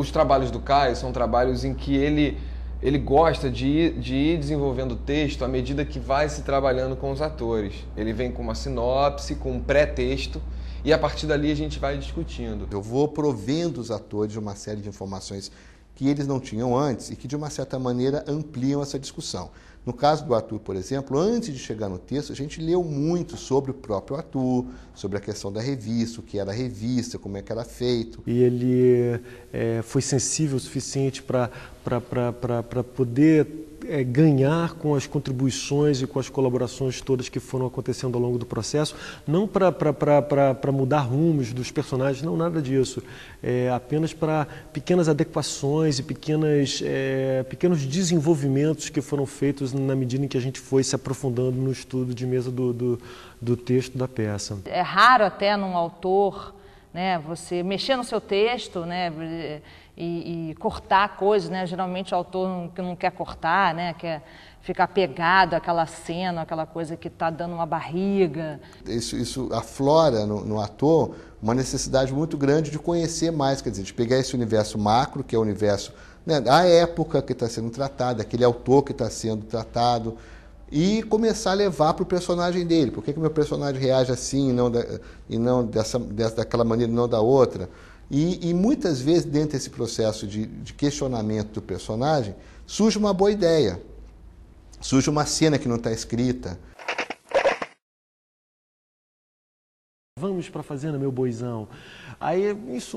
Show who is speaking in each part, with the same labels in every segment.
Speaker 1: Os trabalhos do Caio são trabalhos em que ele gosta de ir desenvolvendo o texto à medida que vai se trabalhando com os atores. Ele vem com uma sinopse, com um pré-texto, e a partir dali a gente vai discutindo.
Speaker 2: Eu vou provendo os atores de uma série de informações que eles não tinham antes e que, de uma certa maneira, ampliam essa discussão. No caso do Arthur, por exemplo, antes de chegar no texto, a gente leu muito sobre o próprio Arthur, sobre a questão da revista, o que era a revista, como é que era feito.
Speaker 3: E ele foi sensível o suficiente para poder ganhar com as contribuições e com as colaborações todas que foram acontecendo ao longo do processo, não para mudar rumos dos personagens, não, nada disso, apenas para pequenas adequações e pequenos desenvolvimentos que foram feitos na medida em que a gente foi se aprofundando no estudo de mesa do texto da peça.
Speaker 4: É raro até num autor, né, você mexer no seu texto, né, e cortar coisas, né? Geralmente o autor que não quer cortar, né, quer ficar pegado àquela cena, aquela coisa que está dando uma barriga.
Speaker 2: Isso aflora no ator uma necessidade muito grande de conhecer mais, quer dizer, de pegar esse universo macro, que é o universo, né, da época que está sendo tratado, aquele autor que está sendo tratado, e começar a levar para o personagem dele. Por que o meu personagem reage assim e não daquela maneira e não da outra? E muitas vezes, dentro desse processo de questionamento do personagem, surge uma boa ideia, surge uma cena que não está escrita.
Speaker 3: Vamos para a fazenda, meu boizão. Aí,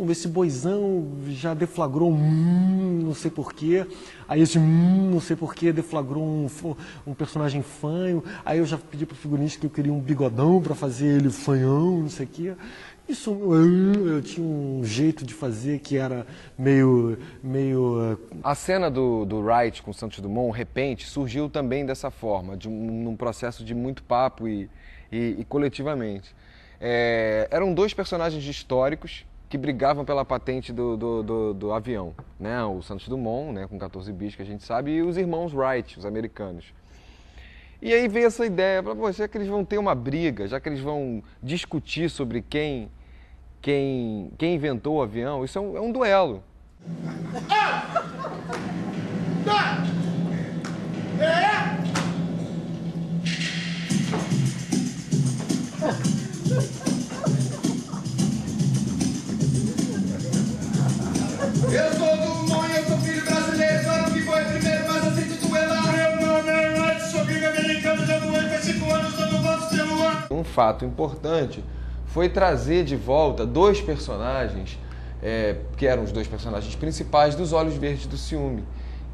Speaker 3: esse boizão já deflagrou não sei porquê. Aí esse não sei porquê deflagrou um personagem fanho. Aí eu já pedi para o figurinista que eu queria um bigodão para fazer ele fanhão, não sei o quê. Isso eu tinha um jeito de fazer que era meio...
Speaker 1: A cena do Wright com Santos Dumont, Repente, surgiu também dessa forma, num processo de muito papo e coletivamente. Eram dois personagens históricos que brigavam pela patente do avião, né? O Santos Dumont, né, com 14 bis, que a gente sabe, e os irmãos Wright, os americanos. E aí veio essa ideia, já que eles vão ter uma briga, já que eles vão discutir sobre quem inventou o avião, isso é um duelo.
Speaker 5: Eu sou Dumont, eu sou filho brasileiro, claro que foi primeiro, mas assim tudo duelar. Meu nome é Wright, sou gringo americano, já doei com 5 anos, dando votos pelo ano.
Speaker 1: Um fato importante foi trazer de volta dois personagens, que eram os dois personagens principais dos Olhos Verdes do Ciúme,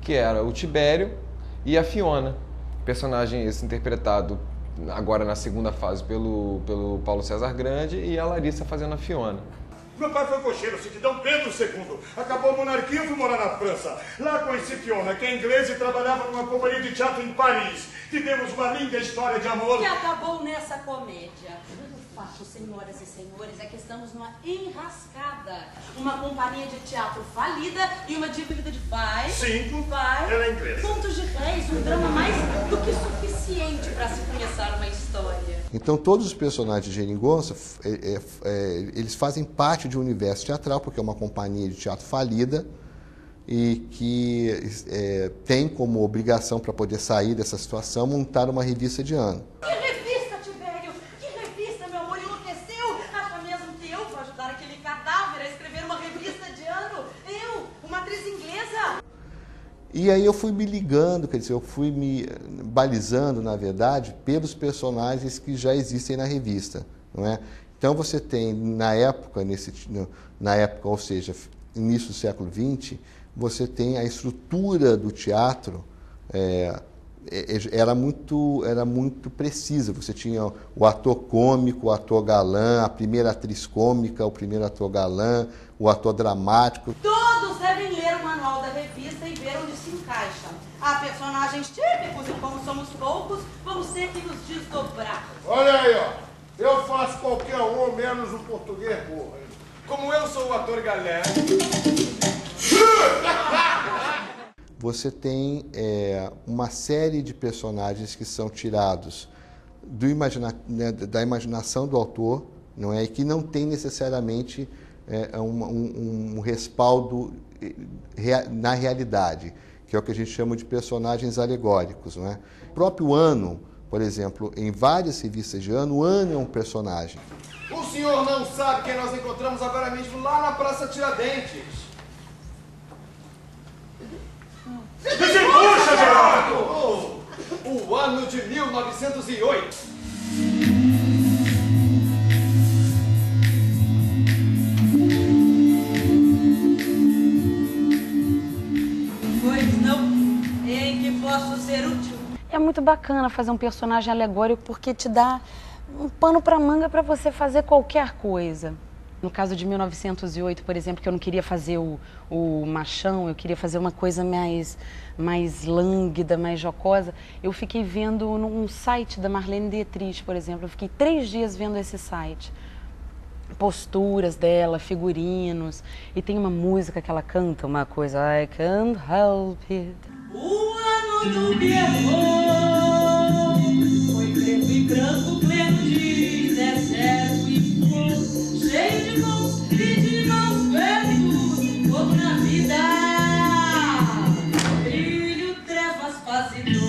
Speaker 1: que era o Tibério e a Fiona, personagem esse interpretado agora na segunda fase pelo Paulo César Grande, e a Larissa fazendo a Fiona.
Speaker 5: Meu pai foi cocheiro, sítio Dom Pedro II. Acabou a monarquia, eu fui morar na França. Lá conheci Fiona, que é inglesa e trabalhava numa companhia de teatro em Paris. Tivemos uma linda história de amor.
Speaker 6: Que acabou nessa comédia. O fato, senhoras e senhores, é que estamos numa enrascada. Uma companhia de teatro falida e uma dívida de pai.
Speaker 5: Cinco.
Speaker 6: Pai.
Speaker 5: Ela é inglesa.
Speaker 6: Contos de réis, um drama mais do que suficiente para se começar uma história.
Speaker 2: Então, todos os personagens de Geringonça, eles fazem parte de um universo teatral, porque é uma companhia de teatro falida e que tem como obrigação, para poder sair dessa situação, montar uma revista de ano.
Speaker 6: Que revista, Tibério? Que revista, meu amor? Enlouqueceu? Acha mesmo que eu vou ajudar aquele cadáver a escrever uma revista de ano? Eu, uma atriz inglesa?
Speaker 2: E aí eu fui me ligando, quer dizer, eu fui me balizando, na verdade, pelos personagens que já existem na revista, não é? Então você tem, na época, ou seja, início do século XX, você tem a estrutura do teatro, era muito precisa. Você tinha o ator cômico, o ator galã, a primeira atriz cômica, o primeiro ator galã, o ator dramático.
Speaker 6: Todos devem ler o manual da revista e ver onde se encaixam. Há personagens típicos e, como somos poucos, vamos ter que nos desdobrar.
Speaker 5: Olha aí, ó. Eu faço qualquer um, menos o português burro.
Speaker 1: Como eu sou o ator galã...
Speaker 2: Você tem uma série de personagens que são tirados da imaginação do autor, não é? E que não tem necessariamente um respaldo na realidade, que é o que a gente chama de personagens alegóricos, não é? O próprio Ano, por exemplo, em várias revistas de Ano, o Ano é um personagem.
Speaker 7: O senhor não sabe quem nós encontramos agora mesmo lá na Praça Tiradentes?
Speaker 5: Desembucha, Geraldo!
Speaker 7: O ano de 1908.
Speaker 6: Pois não, em que posso ser útil?
Speaker 8: É muito bacana fazer um personagem alegórico porque te dá um pano para manga para você fazer qualquer coisa. No caso de 1908, por exemplo, que eu não queria fazer o machão, eu queria fazer uma coisa mais lânguida, mais jocosa, eu fiquei vendo num site da Marlene Dietrich, por exemplo, eu fiquei 3 dias vendo esse site. Posturas dela, figurinos, e tem uma música que ela canta, uma coisa, I can't help it.
Speaker 6: O ano do Pierrot foi preto e branco, pleno de deserto e flor, cheio de mãos e de maus ventos, fogo na vida, brilho, trevas, paz e dor.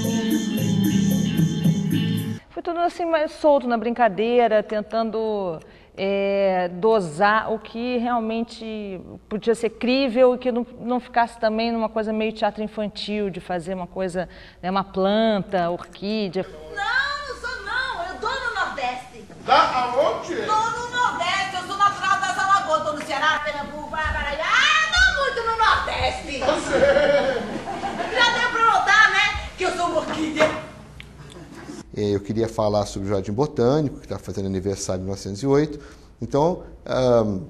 Speaker 4: Foi tudo assim mais solto na brincadeira, tentando dosar o que realmente podia ser crível e que não ficasse também numa coisa meio teatro infantil, de fazer uma coisa, né, uma planta, orquídea.
Speaker 6: Não sou não, eu dou no Nordeste.
Speaker 5: Tá aonde?
Speaker 6: Dou no Nordeste, eu sou natural das Alagoas, tô no Ceará, Pernambuco, Paraná, não muito no Nordeste. Já deu pra notar, né, que eu sou uma orquídea.
Speaker 2: Eu queria falar sobre o Jardim Botânico, que está fazendo aniversário em 1908. Então, ao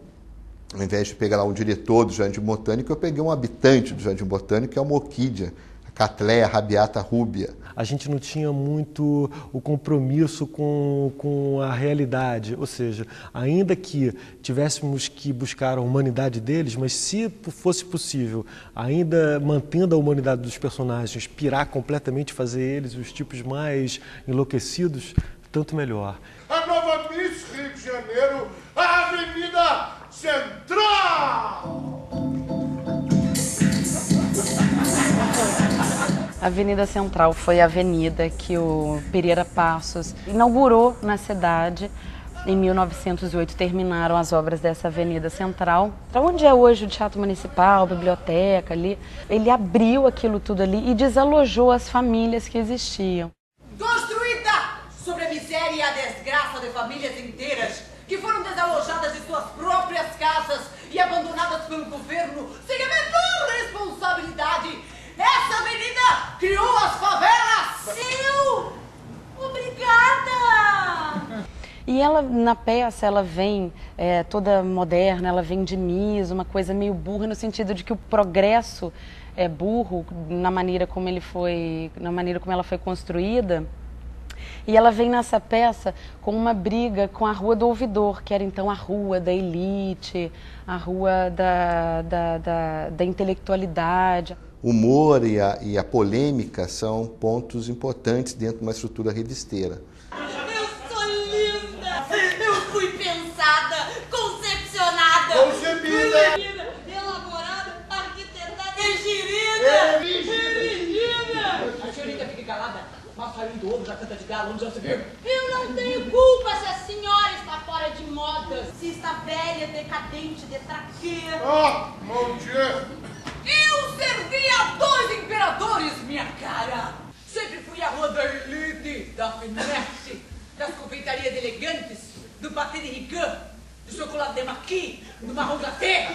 Speaker 2: invés de pegar lá um diretor do Jardim Botânico, eu peguei um habitante do Jardim Botânico, que é uma orquídea, a Cattleya rabiata rubia.
Speaker 3: A gente não tinha muito o compromisso com a realidade, ou seja, ainda que tivéssemos que buscar a humanidade deles, mas se fosse possível, ainda mantendo a humanidade dos personagens, pirar completamente, fazer eles os tipos mais enlouquecidos, tanto melhor.
Speaker 5: A nova Miss Rio de Janeiro, a Avenida Central!
Speaker 8: A Avenida Central foi a avenida que o Pereira Passos inaugurou na cidade. Em 1908 terminaram as obras dessa Avenida Central. Para onde é hoje o Teatro Municipal, a biblioteca ali, ele abriu aquilo tudo ali e desalojou as famílias que existiam.
Speaker 6: Construída sobre a miséria e a desgraça de famílias inteiras que foram desalojadas de suas próprias casas e abandonadas pelo governo sem a menor responsabilidade. Essa avenida criou as favelas! Sim! Obrigada!
Speaker 8: E ela, na peça, ela vem toda moderna, ela vem de Mies, uma coisa meio burra, no sentido de que o progresso é burro na maneira como ela foi construída. E ela vem nessa peça com uma briga com a Rua do Ouvidor, que era então a rua da elite, a rua da intelectualidade.
Speaker 2: O humor e a polêmica são pontos importantes dentro de uma estrutura revisteira.
Speaker 6: Eu sou linda! Eu fui pensada, concepcionada,
Speaker 5: Concebida,
Speaker 6: elaborada, arquitetada e girida! Dirigida! A senhorita fica calada, mas saiu do ovo, já canta de galo, onde já se viu? Eu não tenho culpa se a senhora está fora de moda, se está velha, decadente, detraqueira.
Speaker 5: ah, bom dia!
Speaker 6: Eu servi a 2 imperadores, minha cara! Sempre fui a rua da elite, da finesse, das confeitarias elegantes, do pâté de ricã, do chocolate de maqui, do marrom glacé.